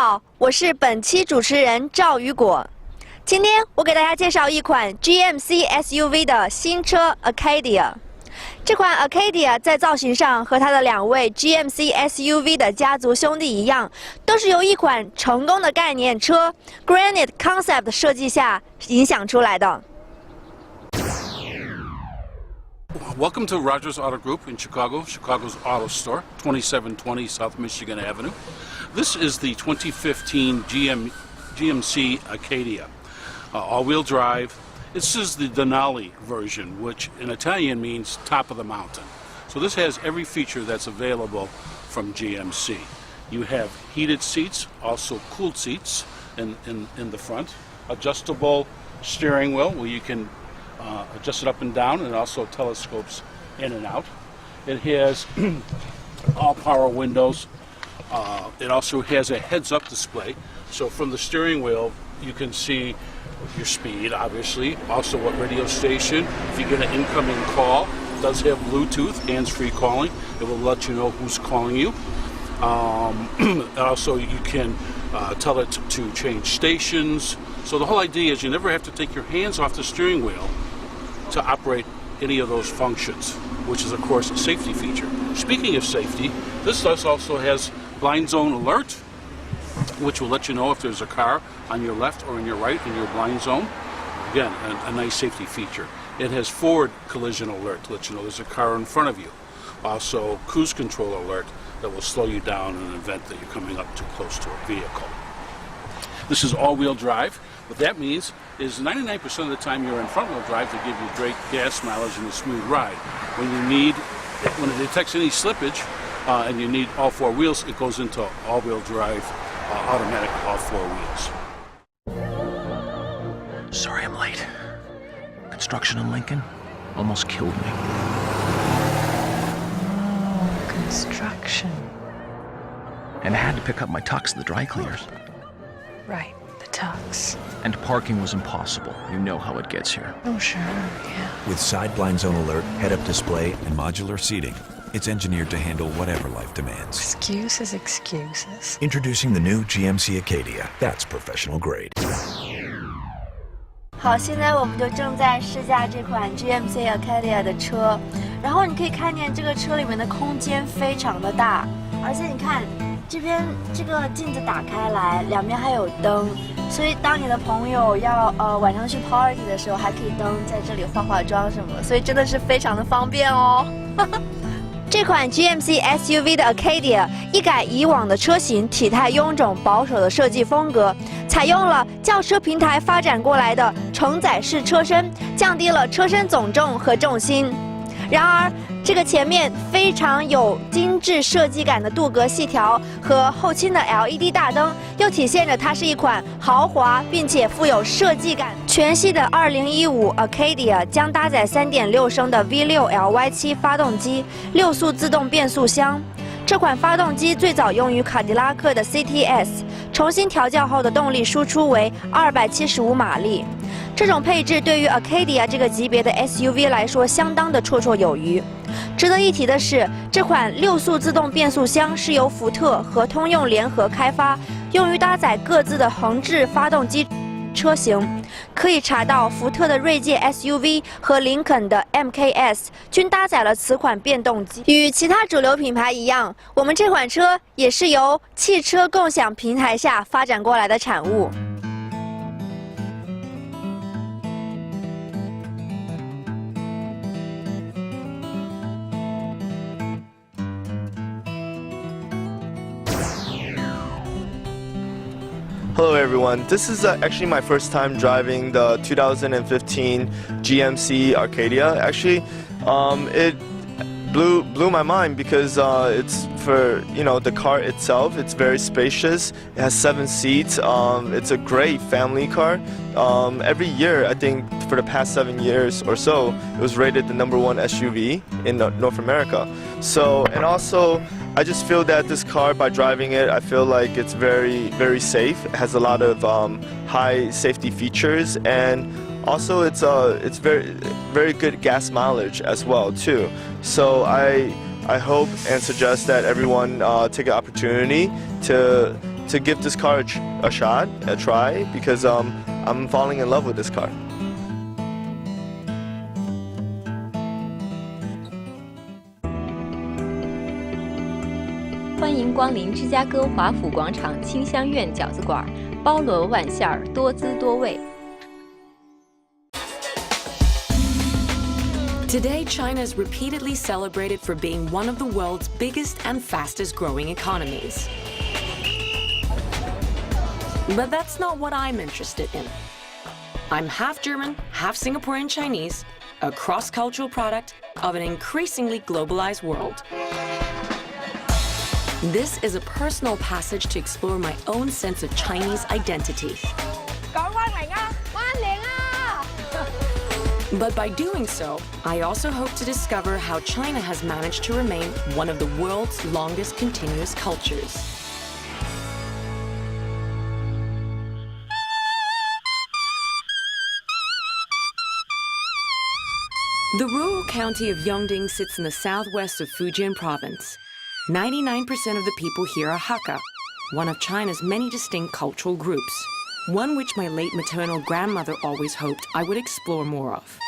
好，我是本期主持人赵雨果。今天我给大家介绍一款 GMC SUV 的新车 ACADIA。这款 ACADIA 在造型上和它的2位 GMC SUV 的家族兄弟一样，都是由一款成功的概念车 Granite Concept 设计下影响出来的。 Welcome to Rogers Auto Group in Chicago, Chicago's auto store, 2720 South Michigan Avenue. This is the 2015 GMC ACADIA, all-wheel drive. This is the Denali version, which in Italian means top of the mountain. So this has every feature that's available from GMC. You have heated seats, also cooled seats in the front, adjustable steering wheel where you can adjust it up and down, and also telescopes in and out. It has all power windows. It also has a heads-up display, so from the steering wheel you can see your speed, obviously, also what radio station. If you get an incoming call, it does have Bluetooth, hands-free calling. It will let you know who's calling you. Also, you can tell it to change stations. So the whole idea is you never have to take your hands off the steering wheel to operate any of those functions, which is of course a safety feature. Speaking of safety, this also has blind zone alert, which will let you know if there's a car on your left or on your right in your blind zone. Again, a nice safety feature. It has forward collision alert to let you know there's a car in front of you. Also cruise control alert that will slow you down in an event that you're coming up too close to a vehicle. This is all-wheel drive. What that means is 99% of the time you're in front-wheel drive to give you great gas mileage and a smooth ride. When it detects any slippage and you need all 4 wheels, it goes into all-wheel drive, automatic all 4 wheels. Sorry I'm late. Construction in Lincoln almost killed me. Oh, construction. And I had to pick up my tux at the dry cleaners. Right, the tux. And parking was impossible. You know how it gets here. Oh, sure, yeah. With side blind zone alert, head-up display, and modular seating, it's engineered to handle whatever life demands. Excuses, excuses. Introducing the new GMC ACADIA. That's professional grade. 好，现在我们就正在试驾这款 GMC ACADIA 的车，然后你可以看见这个车里面的空间非常的大，而且你看这边这个镜子打开来，两边还有灯，所以当你的朋友要晚上去 party 的时候，还可以灯在这里化化妆什么，所以真的是非常的方便哦。这款 GMC SUV 的 ACADIA 一改以往的车型体态臃肿保守的设计风格，采用了轿车平台发展过来的承载式车身，降低了车身总重和重心。然而，这个前面非常有精致设计感的镀铬细条和后倾的 LED 大灯，又体现着它是一款豪华并且富有设计感。全系的2015 ACADIA 将搭载3.6升的 V6LY7 发动机，6速自动变速箱。这款发动机最早用于卡迪拉克的 CTS， 重新调教后的动力输出为275马力。这种配置对于 ACADIA 这个级别的 SUV 来说相当的绰绰有余。值得一提的是，这款6速自动变速箱是由福特和通用联合开发，用于搭载各自的横置发动机车型。可以查到福特的锐界 SUV 和林肯的 MKS 均搭载了此款变动机。与其他主流品牌一样，我们这款车也是由汽车共享平台下发展过来的产物。Hello everyone, this is actually my first time driving the 2015 GMC ACADIA. Actually, it blew my mind because it's for, you know, the car itself, it's very spacious. It has 7 seats. It's a great family car. Every year, I think for the past 7 years or so, it was rated the #1 SUV in North America. So, and also, I just feel that this car, by driving it, I feel like it's very, very safe. It has a lot of high safety features, and also it's very, very good gas mileage as well too. So I hope and suggest that everyone take an opportunity to give this car a shot, a try, because I'm falling in love with this car. 欢迎光临芝加哥华府广场清香苑饺子馆，包罗万馅儿，多姿多味。Today, China is repeatedly celebrated for being one of the world's biggest and fastest growing economies. But that's not what I'm interested in. I'm half German, half Singaporean Chinese, a cross-cultural product of an increasingly globalized world. This is a personal passage to explore my own sense of Chinese identity. But by doing so, I also hope to discover how China has managed to remain one of the world's longest continuous cultures. The rural county of Yongding sits in the southwest of Fujian province. 99% of the people here are Hakka, one of China's many distinct cultural groups, one which my late maternal grandmother always hoped I would explore more of.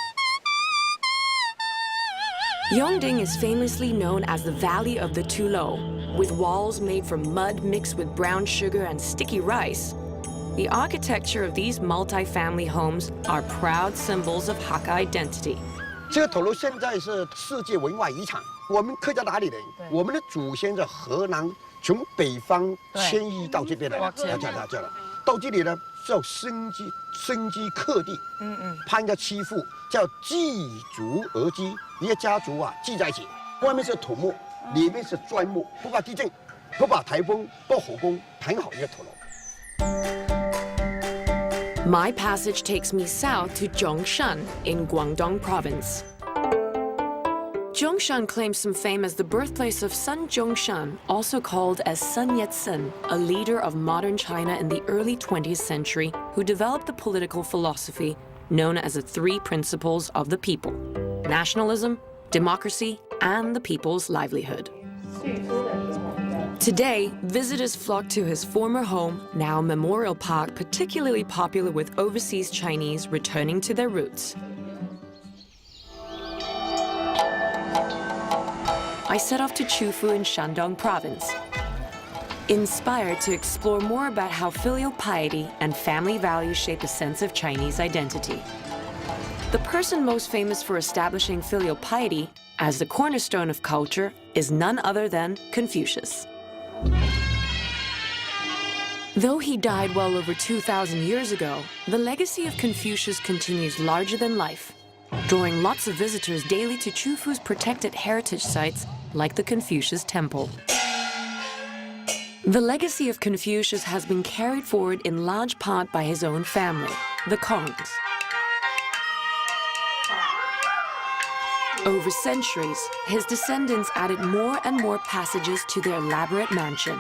Yongding is famously known as the Valley of the Tulou, with walls made from mud mixed with brown sugar and sticky rice. The architecture of these multi-family homes are proud symbols of Hakka identity. 这个土楼现在是世界文化遗产。我们客家哪里人？我们的祖先在河南从北方迁移到这边来了，到这里呢叫生基克地，怕人家欺负，叫祭祖而居，一个家族啊聚在一起，外面是土木，里面是砖木，不怕地震，不怕台风，不火攻，很好一个土楼。 My passage takes me south to Zhongshan in Guangdong province. Zhongshan claims some fame as the birthplace of Sun Zhongshan, also called as Sun Yat-sen, a leader of modern China in the early 20th century who developed the political philosophy known as the three principles of the people: nationalism, democracy, and the people's livelihood. Today, visitors flock to his former home, now Memorial Park, particularly popular with overseas Chinese returning to their roots. I set off to Qufu in Shandong province, inspired to explore more about how filial piety and family values shape a sense of Chinese identity. The person most famous for establishing filial piety as the cornerstone of culture is none other than Confucius. Though he died well over 2,000 years ago, the legacy of Confucius continues larger than life, drawing lots of visitors daily to Qufu's protected heritage sites like the Confucius Temple. The legacy of Confucius has been carried forward in large part by his own family, the Kongs. Over centuries, his descendants added more and more passages to their elaborate mansion.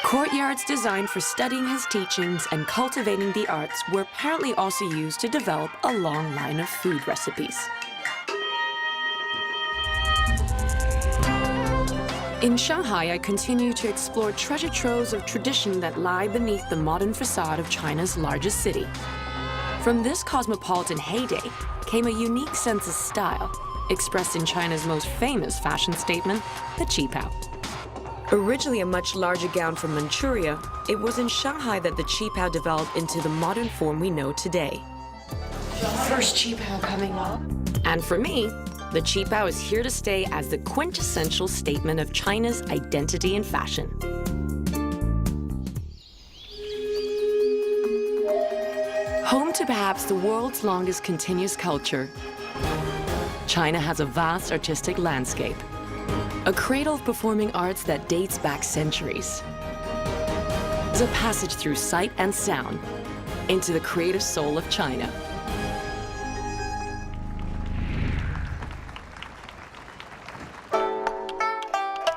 Courtyards designed for studying his teachings and cultivating the arts were apparently also used to develop a long line of food recipes. In Shanghai, I continue to explore treasure troves of tradition that lie beneath the modern facade of China's largest city. From this cosmopolitan heyday came a unique sense of style, expressed in China's most famous fashion statement, the qipao. Originally a much larger gown from Manchuria, it was in Shanghai that the qipao developed into the modern form we know today. First qipao coming up. And for me, the qipao is here to stay as the quintessential statement of China's identity and fashion. Home to perhaps the world's longest continuous culture, China has a vast artistic landscape, a cradle of performing arts that dates back centuries. It's a passage through sight and sound into the creative soul of China.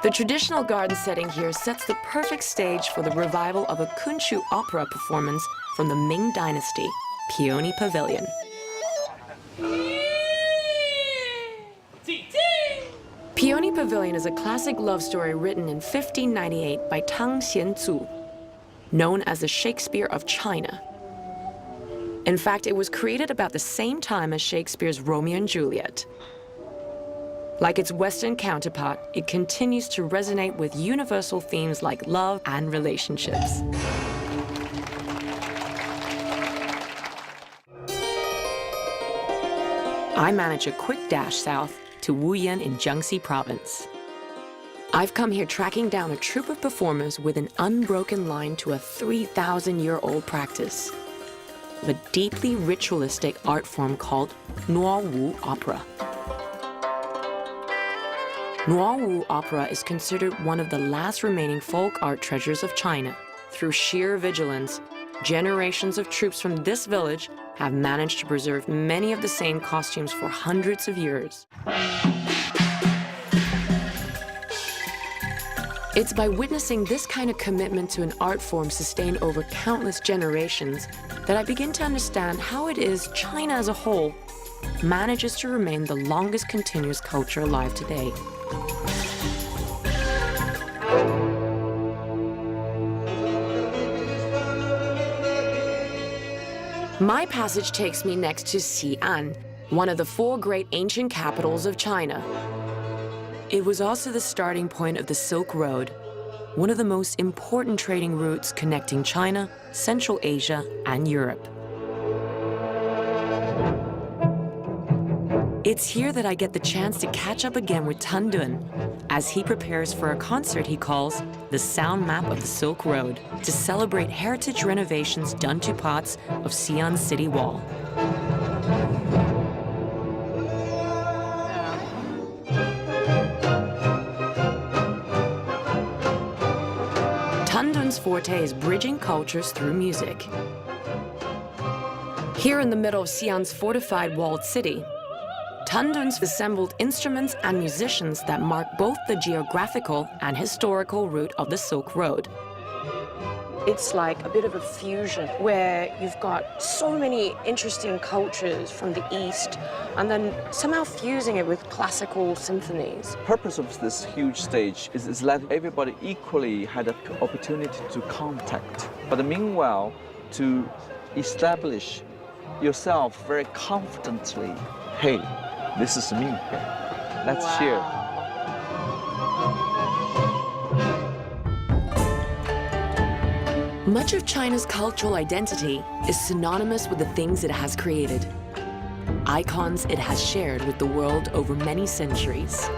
The traditional garden setting here sets the perfect stage for the revival of a Kunchu opera performance from the Ming Dynasty, Peony Pavilion. Peony Hanni Pavilion is a classic love story written in 1598 by Tang Xianzu, known as the Shakespeare of China. In fact, it was created about the same time as Shakespeare's Romeo and Juliet. Like its Western counterpart, it continues to resonate with universal themes like love and relationships. I manage a quick dash south to Wuyan in Jiangxi province. I've come here tracking down a troupe of performers with an unbroken line to a 3,000-year-old practice of a deeply ritualistic art form called Nuowu opera. Nuowu opera is considered one of the last remaining folk art treasures of China. Through sheer vigilance, generations of troops from this village have managed to preserve many of the same costumes for hundreds of years. It's by witnessing this kind of commitment to an art form sustained over countless generations that I begin to understand how it is China as a whole manages to remain the longest continuous culture alive today. My passage takes me next to Xi'an, one of the 4 great ancient capitals of China. It was also the starting point of the Silk Road, one of the most important trading routes connecting China, Central Asia, and Europe. It's here that I get the chance to catch up again with Tan Dun as he prepares for a concert he calls the Sound Map of the Silk Road to celebrate heritage renovations done to parts of Xi'an's city wall. Tan Dun's forte is bridging cultures through music. Here in the middle of Xi'an's fortified walled city, Tan Dun's assembled instruments and musicians that mark both the geographical and historical route of the Silk Road. It's like a bit of a fusion where you've got so many interesting cultures from the East and then somehow fusing it with classical symphonies. The purpose of this huge stage is let everybody equally had an opportunity to contact. But meanwhile, to establish yourself very confidently, hey, this is me. Let's share. Much of China's cultural identity is synonymous with the things it has created, icons it has shared with the world over many centuries.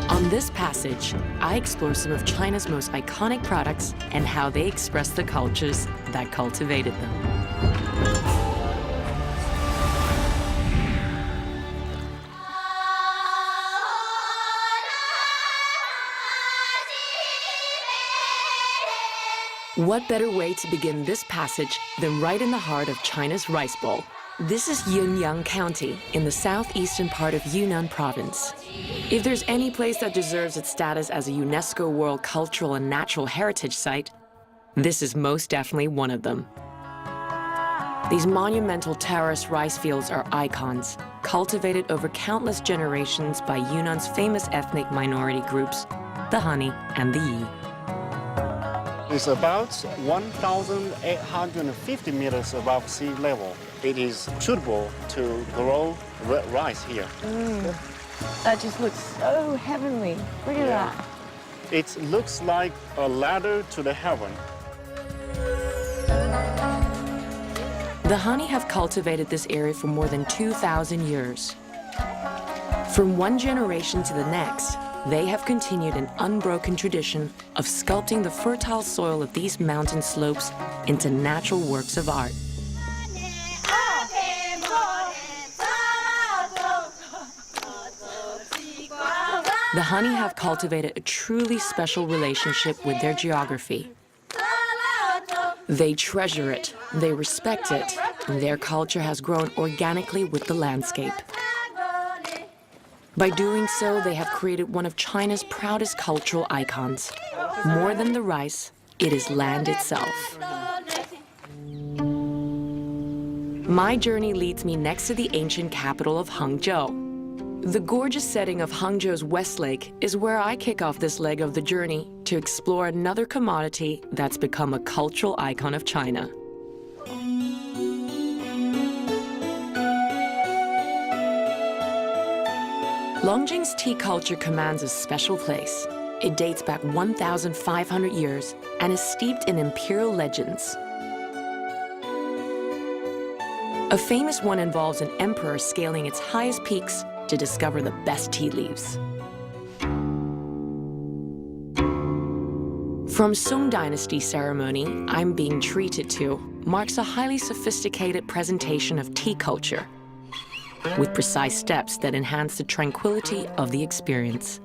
On this passage, I explore some of China's most iconic products and how they express the cultures that cultivated them. What better way to begin this passage than right in the heart of China's Rice Bowl? This is Yunyang County in the southeastern part of Yunnan province. If there's any place that deserves its status as a UNESCO World Cultural and Natural Heritage Site, this is most definitely one of them. These monumental terraced rice fields are icons, cultivated over countless generations by Yunnan's famous ethnic minority groups, the Hanni and the Yi. It's about 1,850 meters above sea level. It is suitable to grow rice here. That just looks so heavenly. Look at that. It looks like a ladder to the heaven. The Hanni have cultivated this area for more than 2,000 years. From one generation to the next, they have continued an unbroken tradition of sculpting the fertile soil of these mountain slopes into natural works of art. The Hanni have cultivated a truly special relationship with their geography. They treasure it, they respect it, and their culture has grown organically with the landscape. By doing so, they have created one of China's proudest cultural icons. More than the rice, it is land itself. My journey leads me next to the ancient capital of Hangzhou. The gorgeous setting of Hangzhou's West Lake is where I kick off this leg of the journey to explore another commodity that's become a cultural icon of China. Longjing's tea culture commands a special place. It dates back 1,500 years and is steeped in imperial legends. A famous one involves an emperor scaling its highest peaks to discover the best tea leaves. From Song Dynasty ceremony, I'm being treated to marks a highly sophisticated presentation of tea culture, with precise steps that enhance the tranquility of the experience.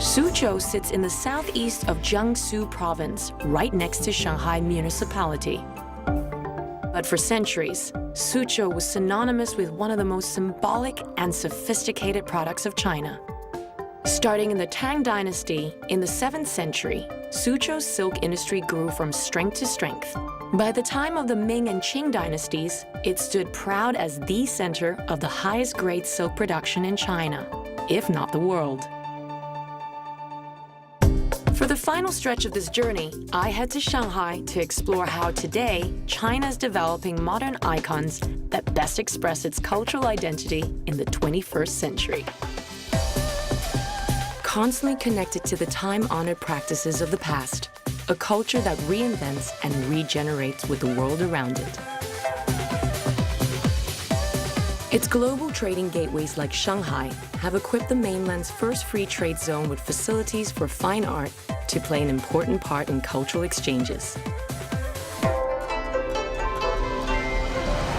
Suzhou sits in the southeast of Jiangsu province, right next to Shanghai municipality. But for centuries, Suzhou was synonymous with one of the most symbolic and sophisticated products of China. Starting in the Tang Dynasty in the 7th century, Suzhou's silk industry grew from strength to strength. By the time of the Ming and Qing dynasties, it stood proud as the center of the highest grade silk production in China, if not the world. For the final stretch of this journey, I head to Shanghai to explore how today China is developing modern icons that best express its cultural identity in the 21st century. Constantly connected to the time-honored practices of the past, a culture that reinvents and regenerates with the world around it. Its global trading gateways like Shanghai have equipped the mainland's first free trade zone with facilities for fine art to play an important part in cultural exchanges.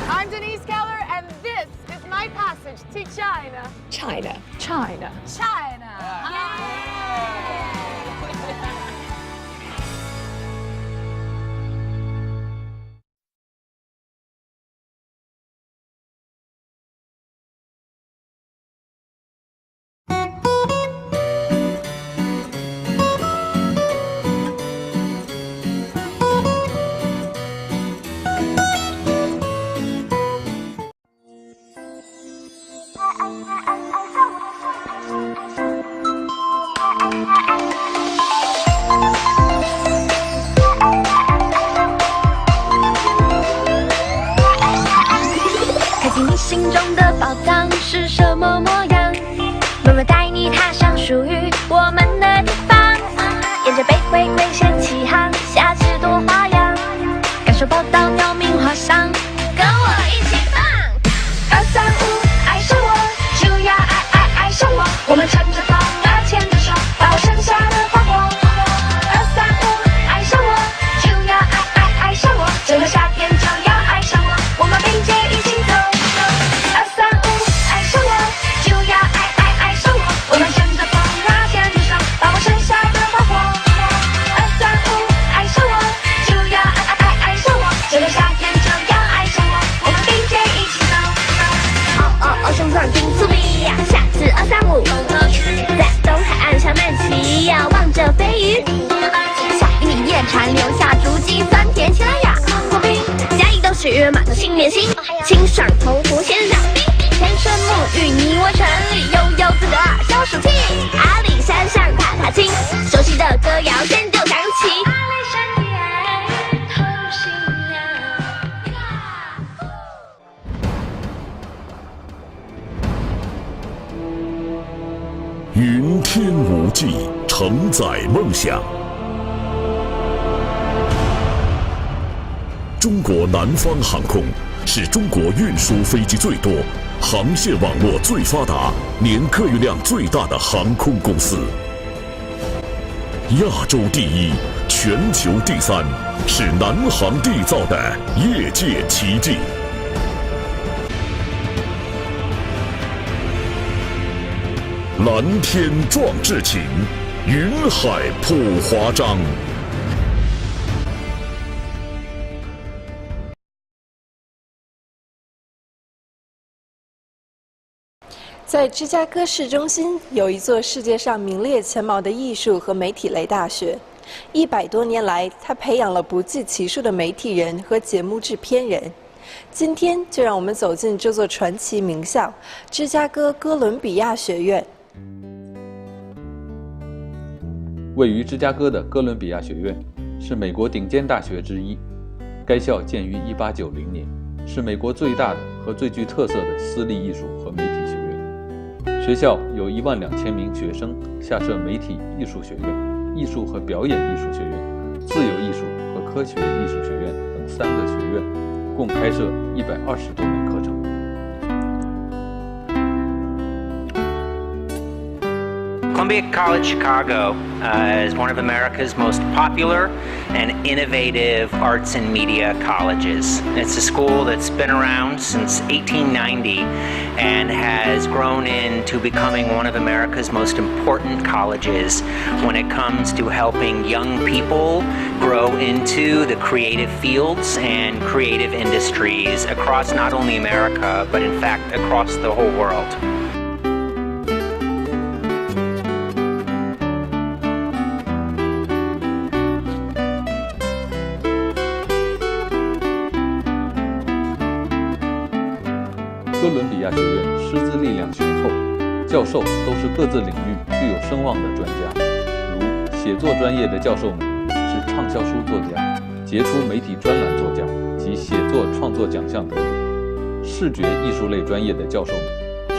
I'm Denise Keller, and this is my passage to China. China. China. China. Yay! 心中的宝藏是什么模样？默默带你踏上属于我们的地方，沿着北回归线起航，下次多花样，感受宝岛鸟鸣花香，跟我一起放。235，爱上我就要爱上我，我们乘着风啊牵着手，把我剩下的花火。235，爱上我就要爱上我，整个夏天就要爱上我，我们并肩一起走。下次235，在东海岸上慢骑，要望着飞鱼。小鱼里面残留下足迹，酸甜咸辣呀。火冰嘉义都是码头新年新，清爽澎湖鲜染冰。天生沐浴你我城里，悠悠自得消暑气。阿里山上踏踏青，熟悉的歌谣先就响起。云天无际，承载梦想。中国南方航空是中国运输飞机最多、航线网络最发达、年客运量最大的航空公司。亚洲第一，全球第3，是南航缔造的业界奇迹。蓝天壮志情，云海普华章。在芝加哥市中心有一座世界上名列前茅的艺术和媒体类大学，100多年来，它培养了不计其数的媒体人和节目制片人。今天就让我们走进这座传奇名校——芝加哥哥伦比亚学院。位于芝加哥的哥伦比亚学院是美国顶尖大学之一，该校建于1890年，是美国最大的和最具特色的私立艺术和媒体学院。学校有12000名学生，下设媒体艺术学院、艺术和表演艺术学院、自由艺术和科学艺术学院等3个学院，共开设120多门课程。Columbia College Chicago is one of America's most popular and innovative arts and media colleges. It's a school that's been around since 1890 and has grown into becoming one of America's most important colleges when it comes to helping young people grow into the creative fields and creative industries across not only America, but in fact across the whole world. 哥伦比亚学院师资力量雄厚，教授都是各自领域具有声望的专家，如写作专业的教授们是畅销书作家、杰出媒体专栏作家及写作创作奖项得主；视觉艺术类专业的教授们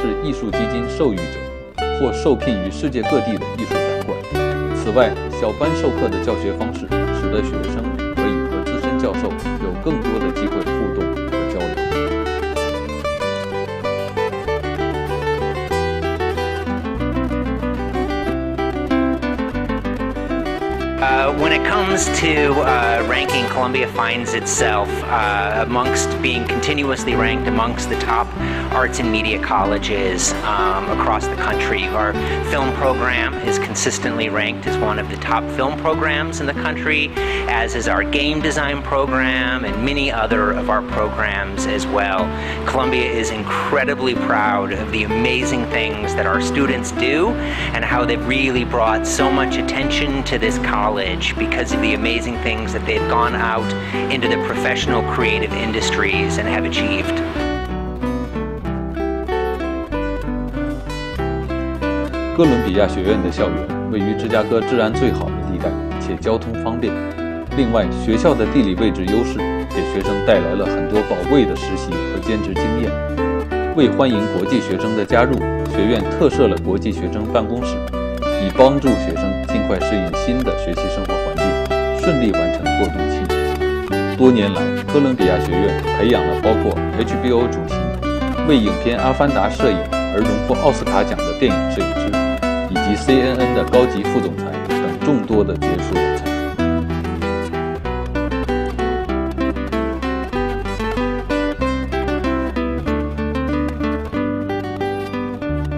是艺术基金授予者或受聘于世界各地的艺术展馆。此外，小班授课的教学方式使得学生可以和资深教授有更多的机会互动和交流。When it comes to ranking, Columbia finds itself amongst being continuously ranked amongst the top arts and media colleges across the country. Our film program is consistently ranked as one of the top film programs in the country, as is our game design program and many other of our programs as well. Columbia is incredibly proud of the amazing things that our students do and how they've really brought so much attention to this college because of the amazing things that they've gone out into the professional creative industries and have achieved. 哥伦比亚学院的校园位于芝加哥治安最好的地带，且交通方便。另外，学校的地理位置优势给学生带来了很多宝贵的实习和兼职经验。为欢迎国际学生的加入，学院特设了国际学生办公室，以帮助学生尽快适应新的学习生活环境，顺利完成过渡期。多年来，哥伦比亚学院培养了包括 HBO 主席、为影片《阿凡达》摄影而荣获奥斯卡奖的电影摄影师，以及 CNN 的高级副总裁等众多的杰出人才。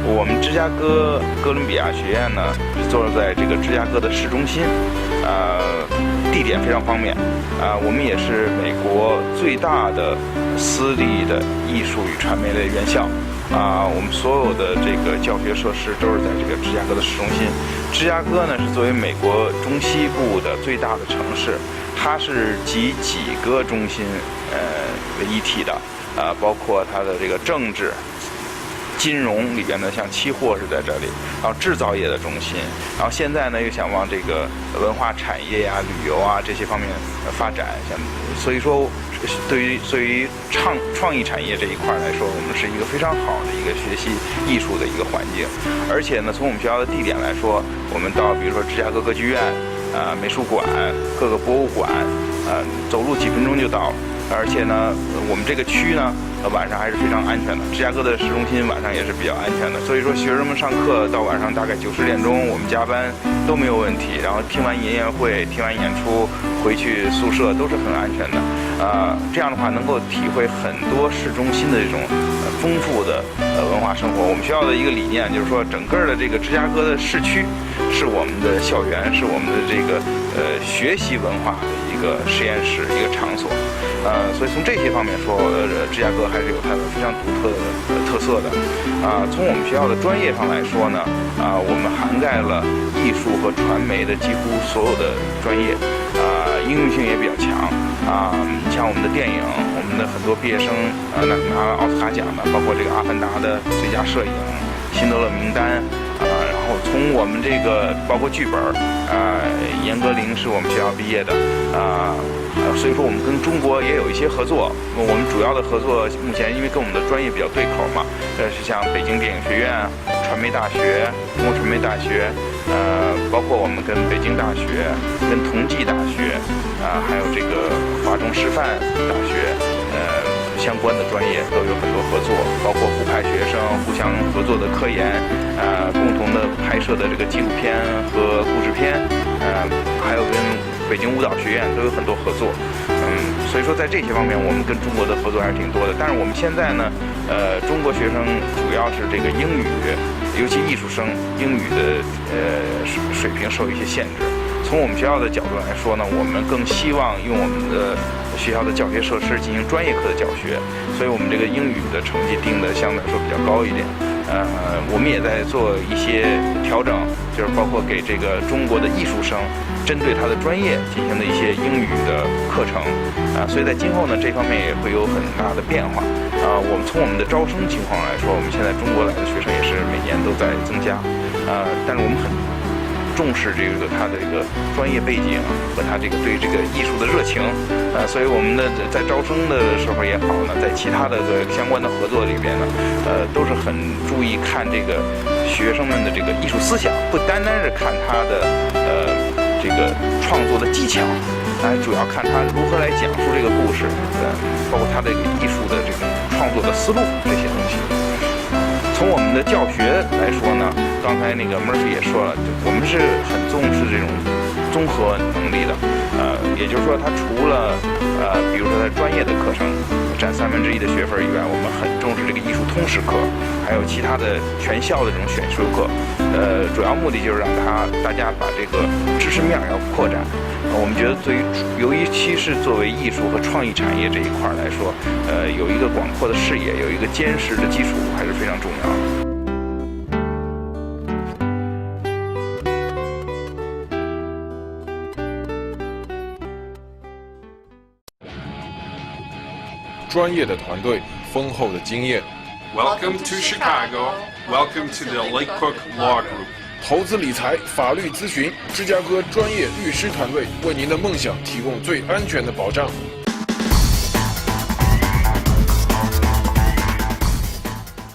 我们芝加哥哥伦比亚学院呢，是坐落在这个芝加哥的市中心，地点非常方便，我们也是美国最大的私立的艺术与传媒类院校，我们所有的这个教学设施都是在这个芝加哥的市中心。芝加哥呢是作为美国中西部的最大的城市，它是集几个中心为一体的，包括它的这个政治、金融里边呢，像期货是在这里，然后制造业的中心，然后现在呢又想往这个文化产业呀、旅游啊这些方面发展，所以说对于创意产业这一块来说，我们是一个非常好的一个学习艺术的一个环境。而且呢，从我们学校的地点来说，我们到比如说芝加哥歌剧院、美术馆、各个博物馆，走路几分钟就到了。而且呢，我们这个区呢，晚上还是非常安全的。芝加哥的市中心晚上也是比较安全的，所以说学生们上课到晚上大概9、10点钟，我们加班都没有问题。然后听完音乐会、听完演出，回去宿舍都是很安全的。这样的话能够体会很多市中心的这种丰富的文化生活。我们学校的一个理念就是说，整个的这个芝加哥的市区是我们的校园，是我们的这个学习文化的一个实验室、一个场所。所以从这些方面说，芝加哥还是有它的非常独特的特色的。从我们学校的专业上来说呢，我们涵盖了艺术和传媒的几乎所有的专业，应用性也比较强。像我们的电影，我们的很多毕业生拿奥斯卡奖的，包括这个《阿凡达》的最佳摄影，《辛德勒名单》然后从我们这个包括剧本严歌苓是我们学校毕业的所以说我们跟中国也有一些合作。我们主要的合作目前因为跟我们的专业比较对口嘛，是像北京电影学院、传媒大学、中国传媒大学，包括我们跟北京大学、跟同济大学还有这个华中师范大学相关的专业都有很多合作，包括互派学生互相合作的科研，共同的拍摄的这个纪录片和故事片，还有跟北京舞蹈学院都有很多合作，所以说在这些方面我们跟中国的合作还是挺多的。但是我们现在呢，中国学生主要是这个英语，尤其艺术生英语的水平受一些限制。从我们学校的角度来说呢，我们更希望用我们的学校的教学设施进行专业课的教学，所以我们这个英语的成绩定的相对来说比较高一点。我们也在做一些调整，就是包括给这个中国的艺术生针对他的专业进行的一些英语的课程所以在今后呢这方面也会有很大的变化我们从我们的招生情况来说，我们现在中国来的学生也是每年都在增加但是我们很重视这个他的这个专业背景和他这个对这个艺术的热情所以我们的在招生的时候也好呢，在其他的相关的合作里边呢都是很注意看这个学生们的这个艺术思想，不单单是看他的这个创作的技巧，主要看他如何来讲述这个故事包括他的艺术的这个创作的思路这些东西。从我们的教学来说呢，刚才那个 Murphy 也说了，我们是很重视这种综合能力的，也就是说，它除了比如说它专业的课程占1/3的学分以外，我们很重视这个艺术通识课，还有其他的全校的这种选修课，主要目的就是让大家把这个知识面要扩展。我们觉得对于尤其是作为艺术和创意产业这一块来说，有一个广阔的视野，有一个坚实的基础，还是非常重要的。专业的团队，丰厚的经验。Welcome to Chicago. Welcome to the Lake Cook Law Group. 投资理财、法律咨询，芝加哥专业律师团队为您的梦想提供最安全的保障。